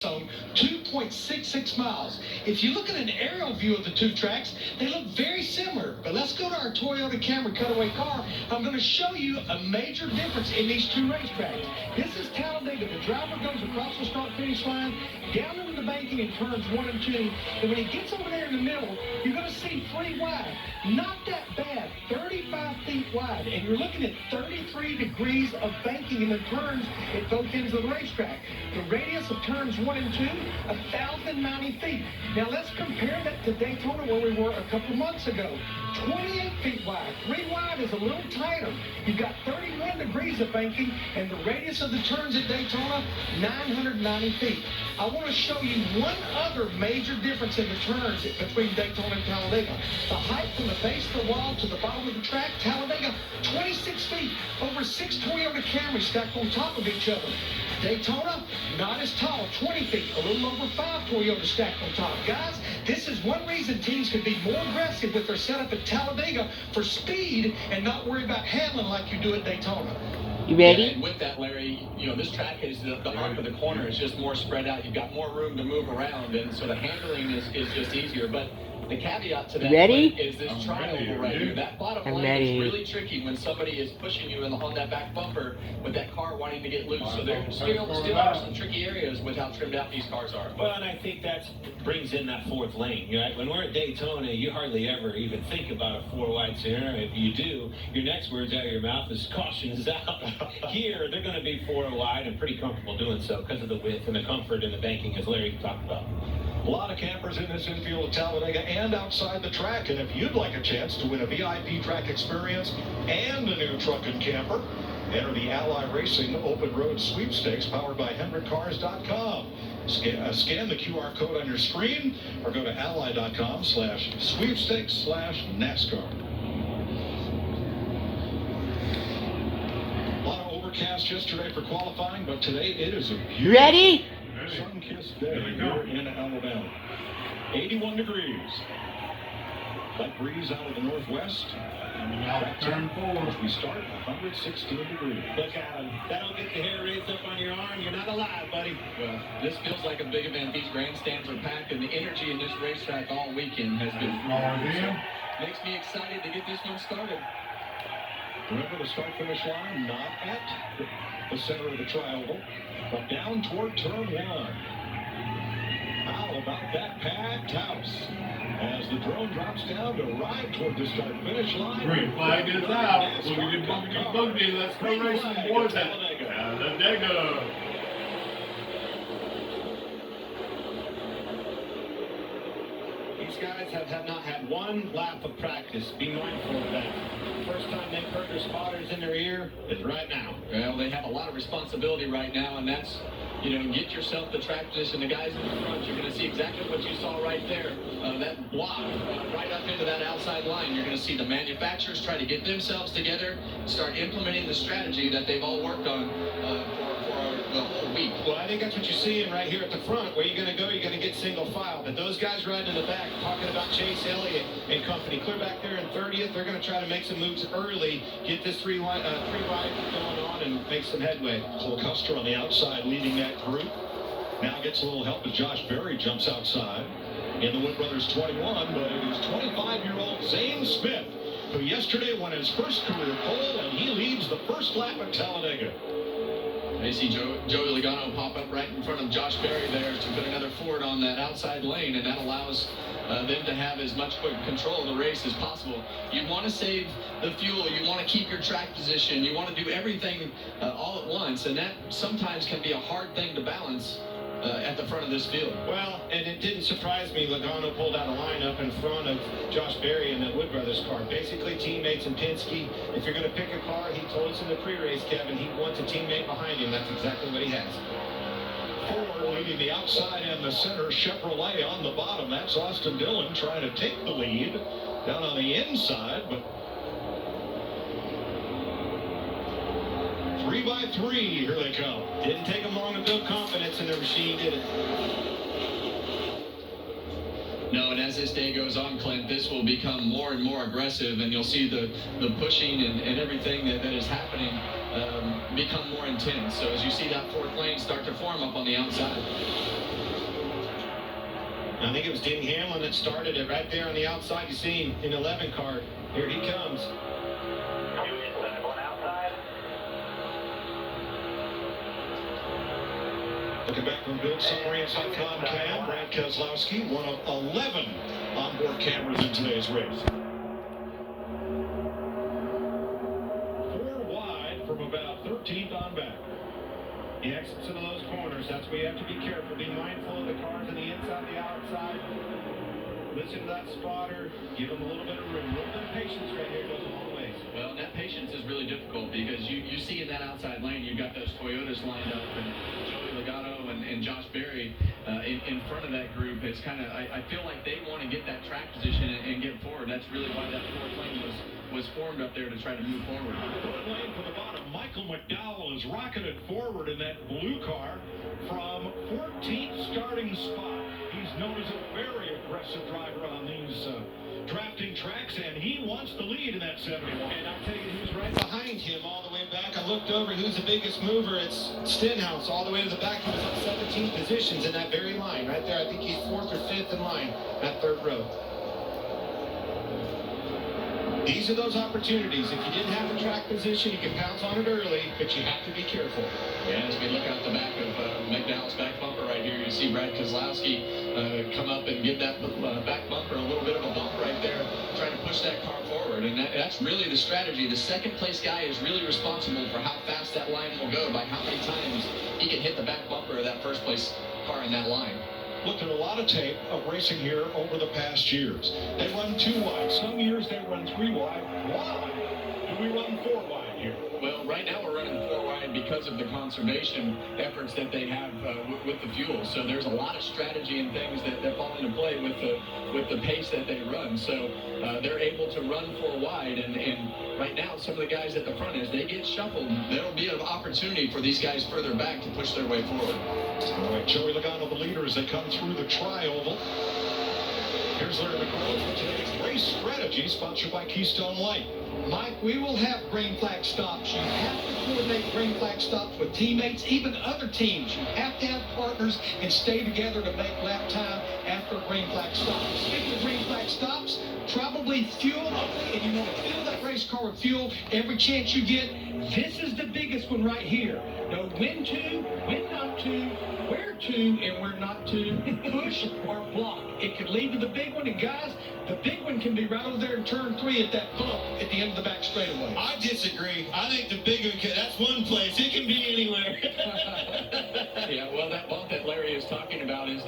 zone, 2.66 miles. If you look at an aerial view of the two tracks, they look very similar. But let's go to our Toyota Camry cutaway car. I'm going to show you a major difference in these two racetracks. This is Talladega. The driver goes across the start-finish line, down into the banking in turns 1 and 2. And when he gets over there in the middle, you're going to see 3 wide. Not that bad, 35 feet wide. And you're looking at 33 degrees of banking in the turns at both ends of the racetrack. The radius of turns 1 and 2, 1,090 feet. Now let's compare that to Daytona, where we were a couple months ago. 28 feet wide. 3 wide is a little tighter. You've got 31 degrees of banking, and the radius of the turns at Daytona, 990 feet. I want to show you one other major difference in the turns between Daytona and Talladega. The height from the base of the wall to the bottom of the track, Talladega, 26 feet. Over 6 Toyota Camrys stacked on top of each other. Daytona, not as tall, 20 feet, a little over 5 Toyotas stacked on top. Guys, this is one reason teams can be more aggressive with their setup at Talladega for speed and not worry about handling like you do at Daytona. You ready? Yeah, and with that, Larry, you know, this track is the arc of the corner is just more spread out. You've got more room to move around, and so the handling is just easier. But the caveat to that is this trioval right here. That bottom line is really tricky when somebody is pushing you on that back bumper with that car wanting to get loose. So there still are some tricky areas with how trimmed out these cars are. Well, and I think that brings in that fourth lane. Right? When we're at Daytona, you hardly ever even think about a 4-wide scenario. If you do, your next words out of your mouth is caution's out. Here, they're going to be 4 wide and pretty comfortable doing so because of the width and the comfort and the banking, as Larry talked about. A lot of campers in this infield of Talladega and outside the track. And if you'd like a chance to win a VIP track experience and a new truck and camper, enter the Ally Racing Open Road Sweepstakes powered by HendrickCars.com. Scan the QR code on your screen or go to ally.com/sweepstakes/NASCAR. A lot of overcast yesterday for qualifying, but today it is a beautiful Ready? sun-kissed day here in Alabama. 81 degrees. Light breeze out of the northwest. Turn 4. We start 116 degrees. Look at him. That'll get the hair raised up on your arm. You're not alive, buddy. Well, this feels like a big event. These grandstands are packed, and the energy in this racetrack all weekend has been makes me excited to get this one started. Remember the start-finish line, not at the center of the triangle, but down toward turn 1. How about that packed house? As the drone drops down to ride toward the start-finish line. Green flag is out. Boogity, boogity, boogity. Let's go racing, boys. Talladega. These guys have not had one lap of practice. Be mindful of that. First time they've heard their spotters in their ear is right now. Well, they have a lot of responsibility right now, and that's, you know, get yourself the track position. The guys in the front, you're going to see exactly what you saw right there. That block right up into that outside line. You're going to see the manufacturers try to get themselves together, start implementing the strategy that they've all worked on for the whole week. Well, I think that's what you're seeing right here at the front. Where you're going to go, you're going to get single file. But those guys riding in the back, talking about Chase Elliott and company, clear back there in 30th. They're going to try to make some moves early, get this three wide going on, and make some headway. Cole Custer on the outside leading that group. Now gets a little help as Josh Berry jumps outside. In the Wood Brothers 21, but it is 25-year-old Zane Smith, who yesterday won his first career pole, and he leads the first lap at Talladega. They see Joey Logano pop up right in front of Josh Berry there to put another Ford on that outside lane, and that allows them to have as much control of the race as possible. You want to save the fuel. You want to keep your track position. You want to do everything all at once, and that sometimes can be a hard thing to balance at the front of this field. Well, and it didn't surprise me. Logano pulled out a lineup in front of Josh Berry in the Wood Brothers car. Basically, teammates in Penske. If you're going to pick a car, he told us in the pre-race, Kevin, he wants a teammate behind him. That's exactly what he has. Ford leading the outside and the center. Chevrolet on the bottom. That's Austin Dillon trying to take the lead down on the inside, but 3 by 3, here they come. Didn't take them long to build confidence in their machine, did it? No, and as this day goes on, Clint, this will become more and more aggressive, and you'll see the pushing and everything that is happening become more intense. So as you see that fourth lane start to form up on the outside. I think it was Denny Hamlin that started it right there on the outside. You see him in 11 car. Here he comes. Two inside, one outside. Looking back from Build Summary inside Cam, Brad Keselowski, one of 11 onboard cameras in today's race. 4 wide from about 13th on back. The exits into those corners, that's where you have to be careful. Be mindful of the cars on the inside, the outside. Listen to that spotter. Give them a little bit of room. A little bit of patience right here goes a long ways. Well, that patience is really difficult because you see in that outside lane, you've got those Toyotas lined up, and Joey Logano and Josh Berry in front of that group. It's kind of, I feel like they want to get that track position and get forward. That's really why that fourth lane was formed up there to try to move forward. Fourth lane from the bottom. Michael McDowell is rocketed forward in that blue car from 14th starting spot. He's known as a very aggressive driver on these drafting tracks, and he wants the lead in that 71. And I'll tell you who's right behind him all the way back. I looked over who's the biggest mover. It's Stenhouse all the way to the back. He was on 17 positions in that very line right there. I think he's 4th or 5th in line, that 3rd row. These are those opportunities. If you didn't have the track position, you can pounce on it early, but you have to be careful. Yeah, as we look out the back of McDowell's back bumper right here, you see Brad Keselowski come up and give that back bumper a little bit of a bump right there, trying to push that car forward. And that's really the strategy. The second place guy is really responsible for how fast that line will go, by how many times he can hit the back bumper of that first place car in that line. Looked at a lot of tape of racing here over the past years. They run 2 wide. Some years they run 3 wide. Why do we run 4 wide here? Well, right now we're running 4 wide because of the conservation efforts that they have with the fuel. So there's a lot of strategy and things that fall into play with the pace that they run. So they're able to run 4 wide, and right now some of the guys at the front, as they get shuffled, there'll be an opportunity for these guys further back to push their way forward. All right, Joey Logano, the leader, as they come through the tri-oval. Here's Larry McCoy for today's race strategy, sponsored by Keystone Light. Mike, we will have green flag stops. You have to coordinate green flag stops with teammates, even other teams. You have to have partners and stay together to make lap time after a green flag stop. Speaking of green flag stops, probably fuel only, and you want to fill that race car with fuel every chance you get. This is the biggest one right here. Know when to, when not to, where to, and where not to, push or block. It could lead to the big one, and guys, the big one can be right over there in turn 3 at that bump at the end of the back straightaway. I disagree. I think the big one, that's one place. It can be anywhere. Yeah, well, that bump that Larry is talking about is